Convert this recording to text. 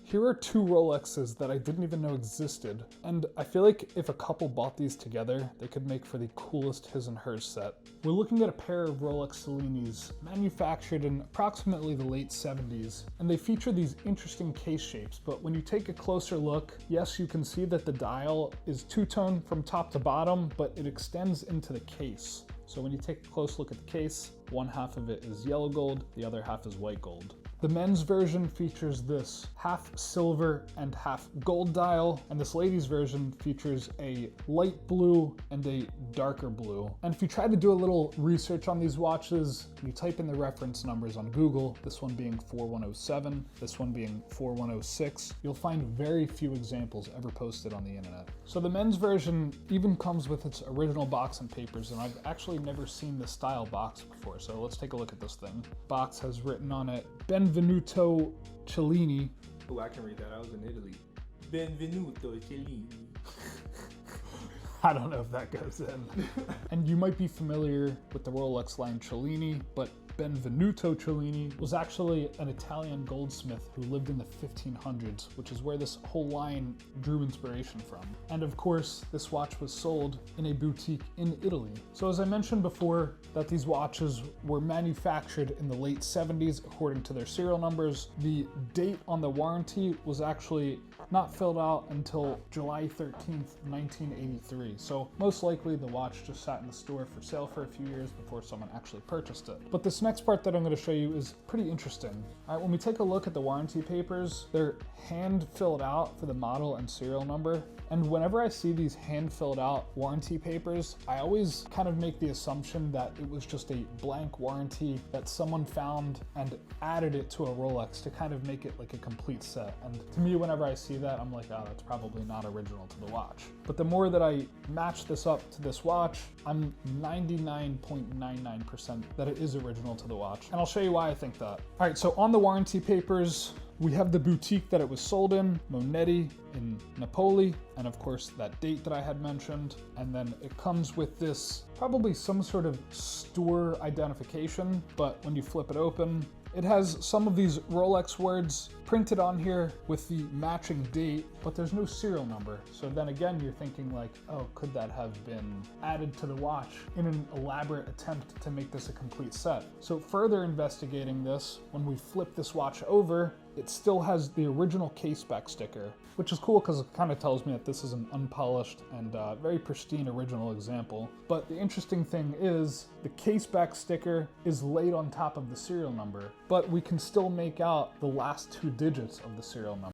Here are two Rolexes that I didn't even know existed, and I feel like if a couple bought these together, they could make for the coolest his and hers set. We're looking at a pair of Rolex Cellinis manufactured in approximately the late 70s, and they feature these interesting case shapes, but when you take a closer look, yes, you can see that the dial is two-tone from top to bottom, but it extends into the case. So when you take a close look at the case, one half of it is yellow gold, the other half is white gold. The men's version features this half silver and half gold dial, and this ladies' version features a light blue and a darker blue. And if you try to do a little research on these watches, you type in the reference numbers on Google, this one being 4107, this one being 4106, you'll find very few examples ever posted on the internet. So the men's version even comes with its original box and papers, and I've actually never seen this style box before, so let's take a look at this thing. Box has written on it, Benvenuto Cellini. Oh, I can read that. I was in Italy. Benvenuto Cellini. I don't know if that goes in. And you might be familiar with the Rolex line Cellini, but Benvenuto Cellini was actually an Italian goldsmith who lived in the 1500s, which is where this whole line drew inspiration from. And of course, this watch was sold in a boutique in Italy. So as I mentioned before, that these watches were manufactured in the late 70s according to their serial numbers. The date on the warranty was actually not filled out until July 13th, 1983. So most likely the watch just sat in the store for sale for a few years before someone actually purchased it. But this next part that I'm going to show you is pretty interesting. All right, when we take a look at the warranty papers, they're hand filled out for the model and serial number. And whenever I see these hand filled out warranty papers, I always kind of make the assumption that it was just a blank warranty that someone found and added it to a Rolex to kind of make it like a complete set. And to me, whenever I see that, I'm like, oh, that's probably not original to the watch. But the more that I match this up to this watch, I'm 99.99% that it is original to the watch. And I'll show you why I think that. All right, so on the warranty papers, we have the boutique that it was sold in, Monetti in Napoli, and of course that date that I had mentioned. And then it comes with this, probably some sort of store identification, but when you flip it open, it has some of these Rolex words printed on here with the matching date, but there's no serial number. So then again, you're thinking like, oh, could that have been added to the watch in an elaborate attempt to make this a complete set? So further investigating this, when we flip this watch over, it still has the original case back sticker, which is cool because it kind of tells me that this is an unpolished and very pristine original example. But the interesting thing is the case back sticker is laid on top of the serial number, but we can still make out the last two digits of the serial number.